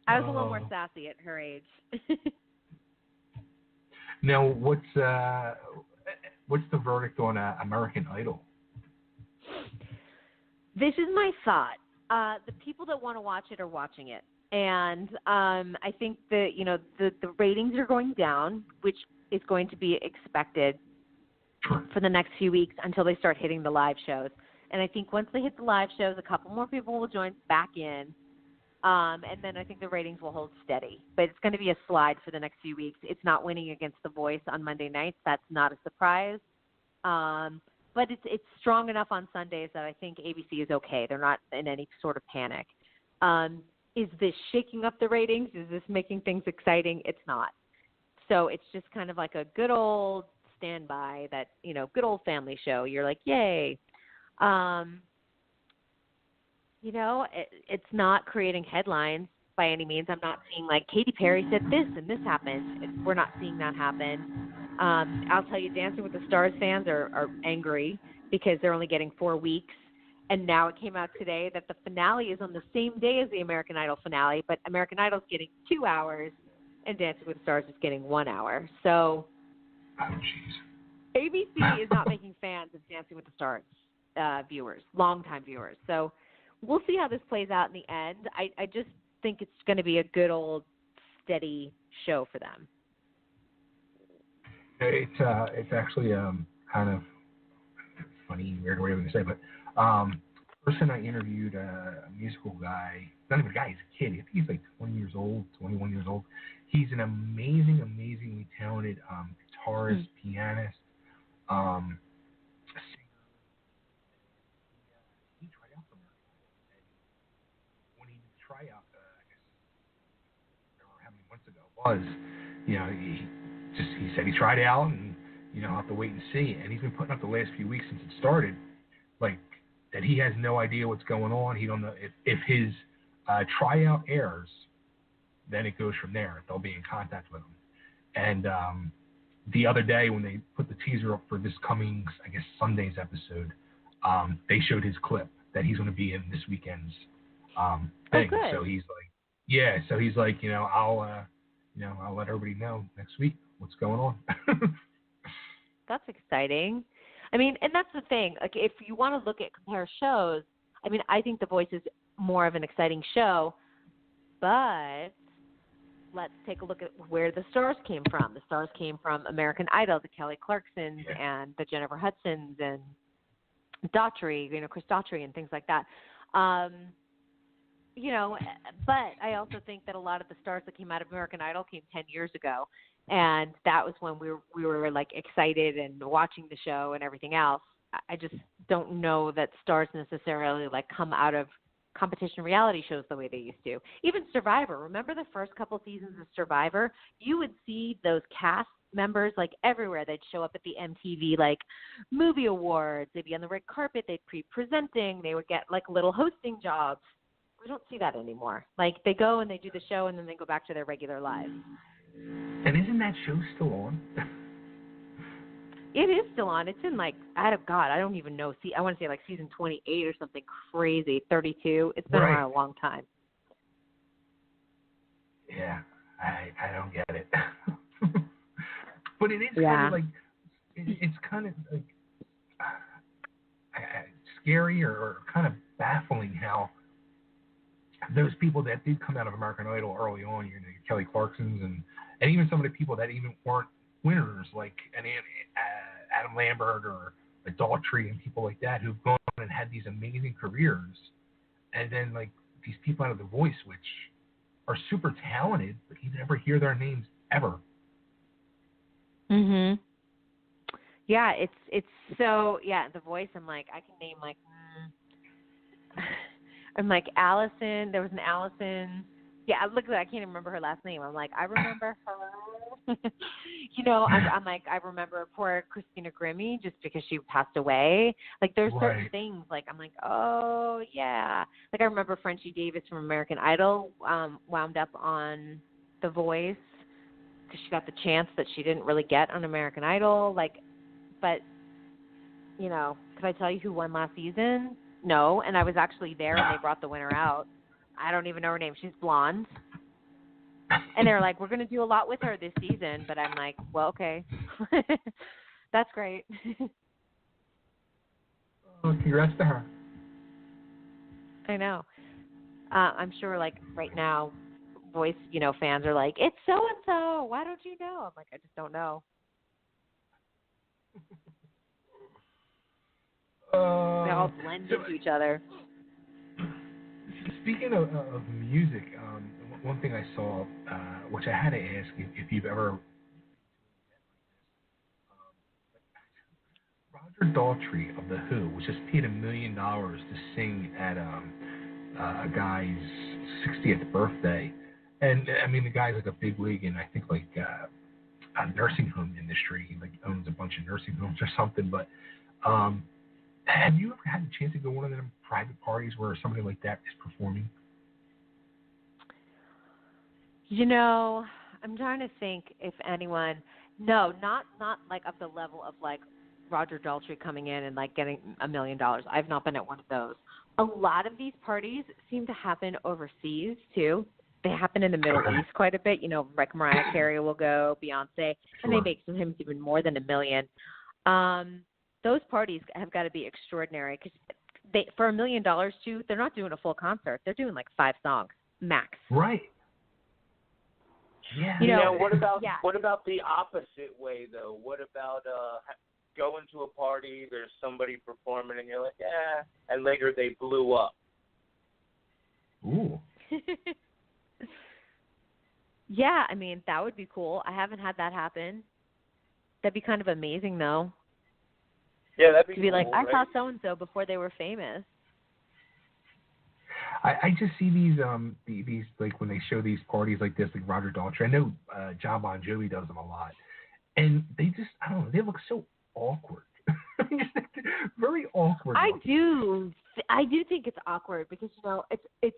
I was a little more sassy at her age. Now, what's the verdict on American Idol? This is my thought. The people that want to watch it are watching it. And I think that, the ratings are going down, which is going to be expected for the next few weeks until they start hitting the live shows. And I think once they hit the live shows, a couple more people will join back in. And then I think the ratings will hold steady. But it's going to be a slide for the next few weeks. It's not winning against The Voice on Monday nights. That's not a surprise. But it's strong enough on Sundays that I think ABC is okay. They're not in any sort of panic. Is this shaking up the ratings? Is this making things exciting? It's not. So it's just kind of like a good old standby that, good old family show. You're like, yay. It's not creating headlines by any means. I'm not seeing like Katy Perry said this and this happened. We're not seeing that happen. I'll tell you, Dancing with the Stars fans are angry because they're only getting 4 weeks. And now it came out today that the finale is on the same day as the American Idol finale, but American Idol's getting 2 hours and Dancing with the Stars is getting 1 hour. So ABC is not making fans of Dancing with the Stars viewers, longtime viewers. So we'll see how this plays out in the end. I just think it's going to be a good old steady show for them. It's actually kind of funny, weird way to say, but person I interviewed, a musical guy, not even a guy, he's a kid. I think he's like 20 years old, 21 years old. He's an amazingly talented guitarist, pianist, singer. He tried out for American Idol. And when he did the tryout, I guess, I don't remember how many months ago it was, he said he tried out and, I'll have to wait and see. And he's been putting up the last few weeks since it started, like, that he has no idea what's going on. He don't know if his tryout airs, then it goes from there. They'll be in contact with him. And the other day when they put the teaser up for this coming, I guess, Sunday's episode, they showed his clip that he's going to be in this weekend's thing. Oh, so he's like, yeah. So he's like, I'll let everybody know next week what's going on. That's exciting. I mean, and that's the thing. Like, if you want to compare shows, I mean, I think The Voice is more of an exciting show, but let's take a look at where the stars came from. The stars came from American Idol, the Kelly Clarksons and the Jennifer Hudsons and Daughtry, Chris Daughtry and things like that. But I also think that a lot of the stars that came out of American Idol came 10 years ago. And that was when we were like excited and watching the show and everything else. I just don't know that stars necessarily like come out of competition reality shows the way they used to. Even Survivor. Remember the first couple seasons of Survivor? You would see those cast members like everywhere. They'd show up at the MTV like movie awards. They'd be on the red carpet. They'd pre-presenting. They would get like little hosting jobs. We don't see that anymore. Like they go and they do the show and then they go back to their regular lives. And isn't that show still on? It is still on. It's in like, I don't even know. I want to say like season 28 or something crazy, 32. It's been around a long time. Yeah, I don't get it. But it is kind of like, it's kind of like scary or kind of baffling how those people that did come out of American Idol early on, your Kelly Clarksons and even some of the people that even weren't winners, like Adam Lambert or Adultery and people like that, who've gone and had these amazing careers, and then like these people out of The Voice, which are super talented, but you never hear their names ever. Mhm. Yeah, it's so The Voice. I'm like, I can name like, I'm like Allison. There was an Allison. Yeah, I can't even remember her last name. I'm like, I remember her. I'm like, I remember poor Christina Grimmie just because she passed away. Like, there's certain things, like, I'm like, oh, yeah. Like, I remember Frenchie Davis from American Idol wound up on The Voice because she got the chance that she didn't really get on American Idol. Like, but, could I tell you who won last season? No, and I was actually there when they brought the winner out. I don't even know her name. She's blonde. And they're like, we're going to do a lot with her this season. But I'm like, well, okay. That's great. Well, congrats to her. I know. I'm sure, like, right now, Voice, fans are like, it's so-and-so. Why don't you know? I'm like, I just don't know. They all blend into each other. Speaking of music, one thing I saw, which I had to ask if you've ever, Roger Daltrey of The Who was just paid $1 million to sing at a guy's 60th birthday, and I mean the guy's like a big wig in I think like a nursing home industry. He like owns a bunch of nursing homes or something. But have you ever had the chance to go to one of them private parties where somebody like that is performing? I'm trying to think if anyone. No, not like of the level of like Roger Daltrey coming in and like getting $1 million. I've not been at one of those. A lot of these parties seem to happen overseas too. They happen in the Middle East quite a bit. Like Mariah Carey will go, Beyonce, and they make sometimes even more than $1 million. Those parties have got to be extraordinary because for $1 million too, they're not doing a full concert. They're doing like 5 songs max. Right. Yeah. What about the opposite way though? What about going to a party, there's somebody performing, and you're like, yeah, and later they blew up. Ooh. Yeah, I mean, that would be cool. I haven't had that happen. That'd be kind of amazing, though. Yeah, that'd be cool, like, right? I saw so-and-so before they were famous. I just see these like when they show these parties like this, like Roger Daltrey. I know John Bon Jovi does them a lot, and they just I don't know, they look so awkward. Very awkward. I do think it's awkward because it's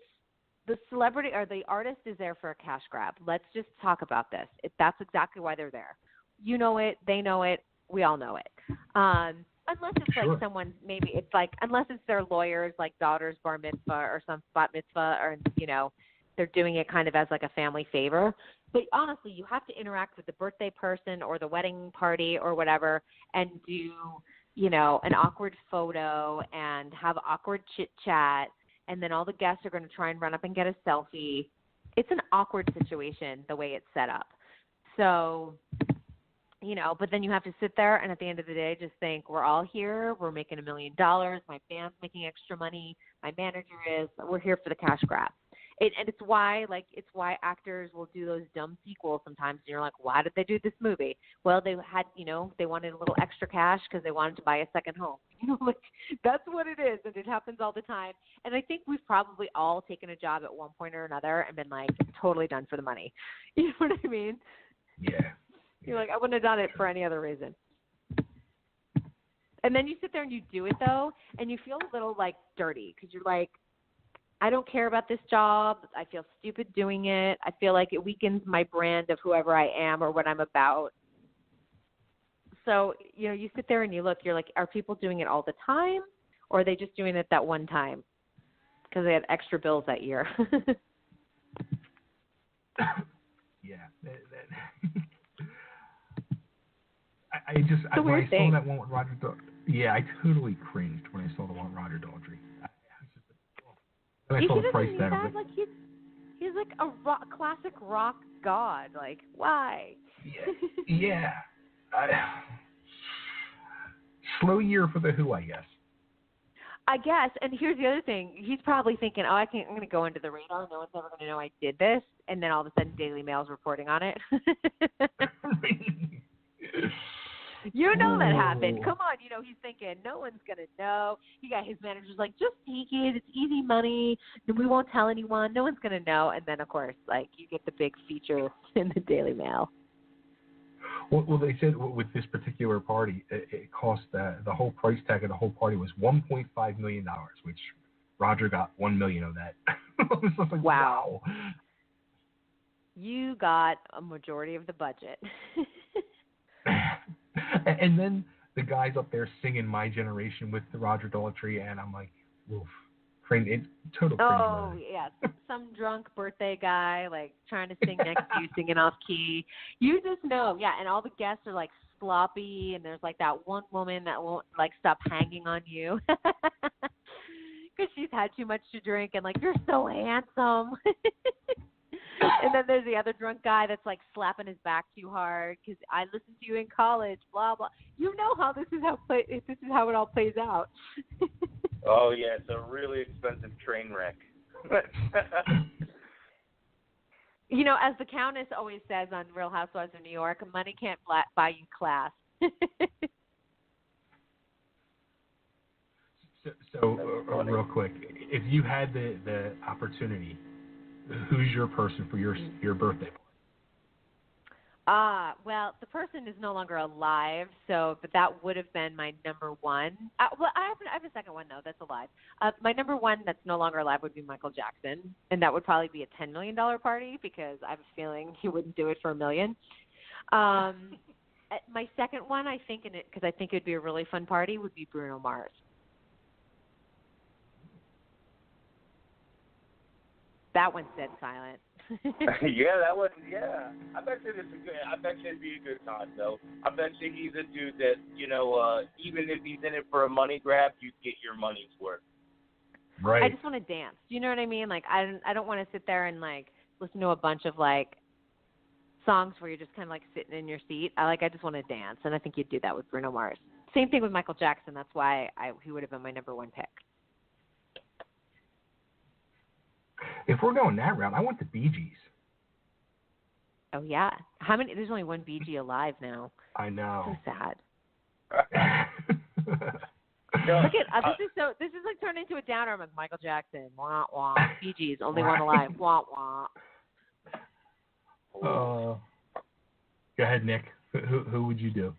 the celebrity or the artist is there for a cash grab. Let's just talk about this. That's exactly why they're there. You know it, they know it, we all know it. Unless it's like someone, maybe it's like, unless it's their lawyer's like daughter's bar mitzvah or some spot mitzvah, or they're doing it kind of as like a family favor. But honestly, you have to interact with the birthday person or the wedding party or whatever, and do an awkward photo and have awkward chit chat, and then all the guests are going to try and run up and get a selfie. It's an awkward situation the way it's set up. So. But then you have to sit there and at the end of the day just think, we're all here, we're making $1 million, my band's making extra money, my manager is, we're here for the cash grab. And it's why actors will do those dumb sequels sometimes. And you're like, why did they do this movie? Well, they had, they wanted a little extra cash because they wanted to buy a second home. Like that's what it is, and it happens all the time. And I think we've probably all taken a job at one point or another and been like totally done for the money. You know what I mean? Yeah. You're like, I wouldn't have done it for any other reason. And then you sit there and you do it though, and you feel a little like dirty because you're like, I don't care about this job. I feel stupid doing it. I feel like it weakens my brand of whoever I am or what I'm about. So, you sit there and you look, you're like, are people doing it all the time, or are they just doing it that one time because they had extra bills that year? Yeah. I when I saw that one with Roger Daltrey, I totally cringed when I saw the one with Roger Daltrey. I saw the price tag. Like he's like a classic rock god. Like, why? Yeah. Slow year for the Who, I guess. I guess. And here's the other thing. He's probably thinking, I'm going to go into the radar. No one's ever going to know I did this. And then all of a sudden, Daily Mail's reporting on it. That happened. Come on. He's thinking, no one's going to know. He got his managers like, just take it. It's easy money. We won't tell anyone. No one's going to know. And then, of course, you get the big feature in the Daily Mail. Well, they said with this particular party, it cost the whole price tag of the whole party was $1.5 million, which Roger got $1 million of that. I was like, wow. You got a majority of the budget. And then the guys up there singing "My Generation" with the Roger Daltrey, and I'm like, woof. Total cringe. Oh, yeah. Some drunk birthday guy, trying to sing next to you, singing off key. You just know. Yeah, and all the guests are, sloppy, and there's, that one woman that won't, stop hanging on you. Because she's had too much to drink, and, you're so handsome. And then there's the other drunk guy that's, slapping his back too hard because I listened to you in college, blah, blah. You know how this is how it all plays out. Oh, yeah, it's a really expensive train wreck. As the Countess always says on Real Housewives of New York, money can't buy you class. So real quick, if you had the opportunity, who's your person for your birthday party? Well, the person is no longer alive, but that would have been my number one. Well, I have a second one, though, that's alive. My number one that's no longer alive would be Michael Jackson, and that would probably be a $10 million party because I have a feeling he wouldn't do it for $1 million. My second one, I think, because I think it would be a really fun party, would be Bruno Mars. That one's dead silent. That one. Yeah, I bet you it'd be a good time, though. I bet you he's a dude that even if he's in it for a money grab, you get your money's worth. Right. I just want to dance. Do you know what I mean? I don't want to sit there and listen to a bunch of songs where you're just kind of sitting in your seat. I just want to dance, and I think you'd do that with Bruno Mars. Same thing with Michael Jackson. That's why he would have been my number one pick. If we're going that route, I want the Bee Gees. Oh, yeah. How many? There's only one Bee Gee alive now. I know. So sad. No, Look at this is turned into a downer. I'm like, Michael Jackson, wah wah. Bee Gees, only one alive, wah wah. Go ahead, Nick. Who would you do?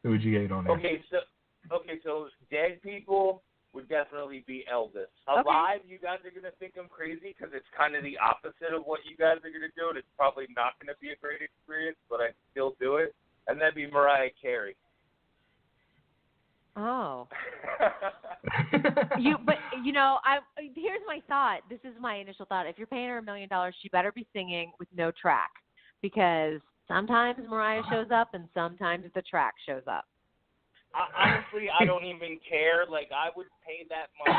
Who would you get on there? Okay, so dead people would definitely be Elvis. Alive, you guys are going to think I'm crazy because it's kind of the opposite of what you guys are going to do, and it's probably not going to be a great experience, but I'd still do it. And that'd be Mariah Carey. Oh. Here's my thought. This is my initial thought. If you're paying her $1 million, she better be singing with no track because sometimes Mariah shows up and sometimes the track shows up. Honestly, I don't even care. I would pay that money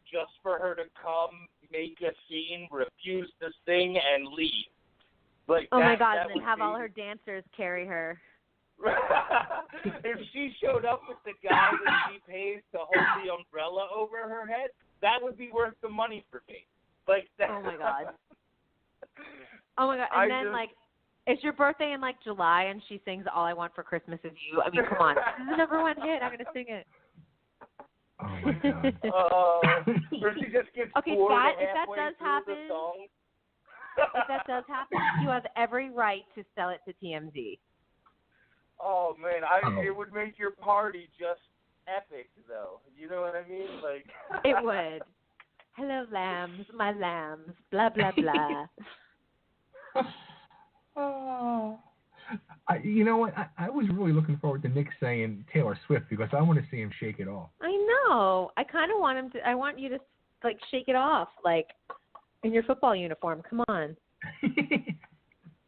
just for her to come, make a scene, refuse to sing, and leave. Oh my God! And then have all her dancers carry her. If she showed up with the guy that she pays to hold the umbrella over her head, that would be worth the money for me. Oh my God! Oh my God! And then like, it's your birthday in like July, and she sings "All I Want for Christmas Is You." I mean, come on, this is the number one hit. I'm gonna sing it. Oh my God. Or she just gets okay, bored if that halfway does through happen, the song. if that does happen, you have every right to sell it to TMZ. Oh man, it would make your party just epic, though. You know what I mean? Like it would. Hello, lambs, my lambs, blah blah blah. You know what? I was really looking forward to Nick saying Taylor Swift because I want to see him shake it off. I know. I kind of want him to. I want you to like shake it off, like in your football uniform. Come on.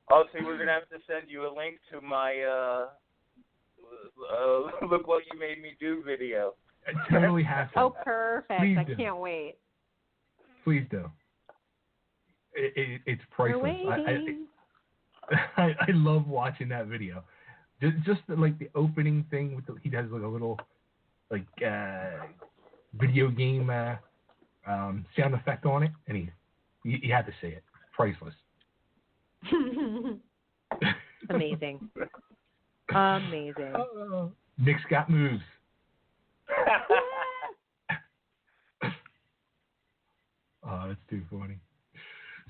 Oh, see, we're gonna have to send you a link to my "Look What You Made Me Do" video. I totally have to. Oh, perfect! Please I do. can't wait. Please do. It's priceless. We're waiting. I love watching that video. Just like the opening thing with he does like a little like video game sound effect on it, and you had to say it. Priceless. Amazing. Amazing. Nick's got moves. Oh, that's too funny.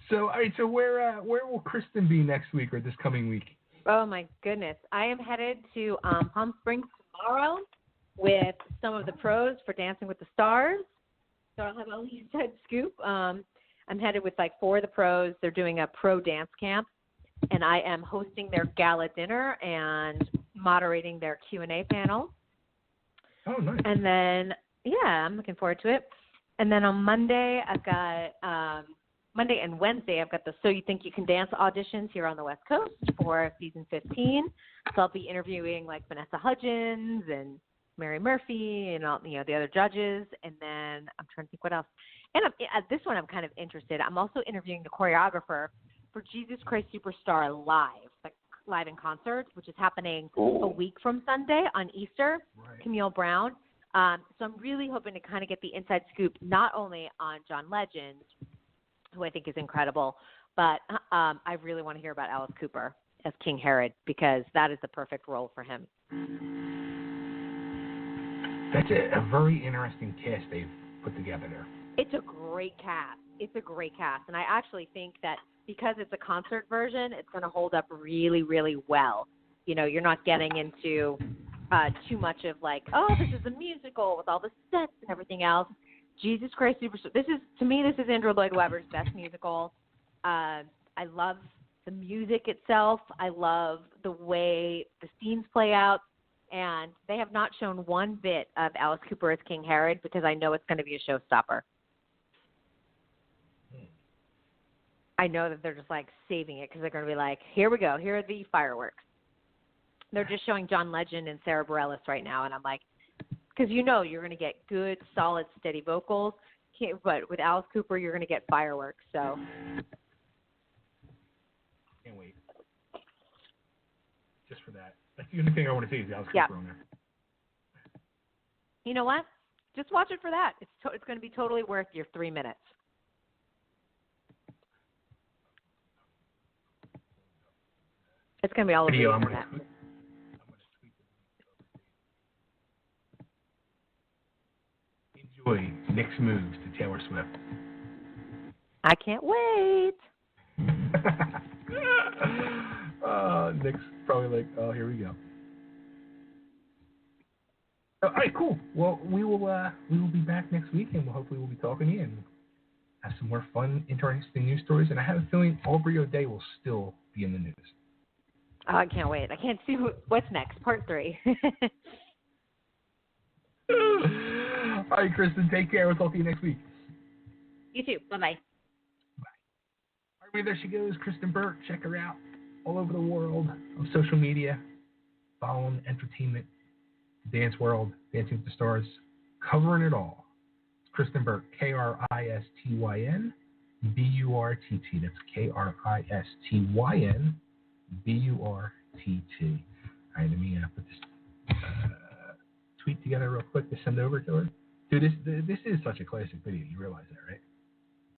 So, all right. So, where will Kristyn be next week or this coming week? Oh my goodness! I am headed to Palm Springs tomorrow with some of the pros for Dancing with the Stars. So I'll have a inside scoop. I'm headed with like 4 of the pros. They're doing a pro dance camp, and I am hosting their gala dinner and moderating their Q&A panel. Oh, nice. And then, yeah, I'm looking forward to it. And then on Monday, I've got Monday and Wednesday, I've got the So You Think You Can Dance auditions here on the West Coast for season 15. So I'll be interviewing like Vanessa Hudgens and Mary Murphy and all the other judges. And then I'm trying to think what else. And at this one, I'm kind of interested. I'm also interviewing the choreographer for Jesus Christ Superstar Live, like live in concert, which is happening a week from Sunday on Easter. Right. Camille Brown. So I'm really hoping to kind of get the inside scoop, not only on John Legend, who I think is incredible, but I really want to hear about Alice Cooper as King Herod, because that is the perfect role for him. That's a very interesting cast they've put together there. It's a great cast. And I actually think that because it's a concert version, it's going to hold up really, really well. You're not getting into too much of like, oh, this is a musical with all the sets and everything else. Jesus Christ Superstar. This is Andrew Lloyd Webber's best musical. I love the music itself. I love the way the scenes play out. And they have not shown one bit of Alice Cooper as King Herod because I know it's going to be a showstopper. I know that they're just like saving it because they're going to be like, here we go. Here are the fireworks. They're just showing John Legend and Sarah Bareilles right now. And I'm like, because you're going to get good, solid, steady vocals. But with Alice Cooper, you're going to get fireworks. So can't wait. Just for that. That's the only thing I want to see is Alice Cooper on there. You know what? Just watch it for that. It's going to be totally worth your 3 minutes. It's going to be all over the internet. Enjoy Nick's moves to Taylor Swift. I can't wait. Nick's probably like, oh, here we go. All right, cool. Well, we will be back next week, and hopefully we'll be talking to you and have some more fun, interesting news stories. And I have a feeling Aubrey O'Day will still be in the news. Oh, I can't wait. I can't see what's next. Part 3. All right, Kristyn, take care. We'll talk to you next week. You too. Bye-bye. All right, there she goes, Kristyn Burtt. Check her out all over the world on social media, following entertainment, dance world, Dancing with the Stars, covering it all. It's Kristyn Burtt, Kristyn Burtt. That's Kristyn Burtt. All right, let me put this tweet together real quick to send over to her. Dude, this is such a classic video. You realize that, right?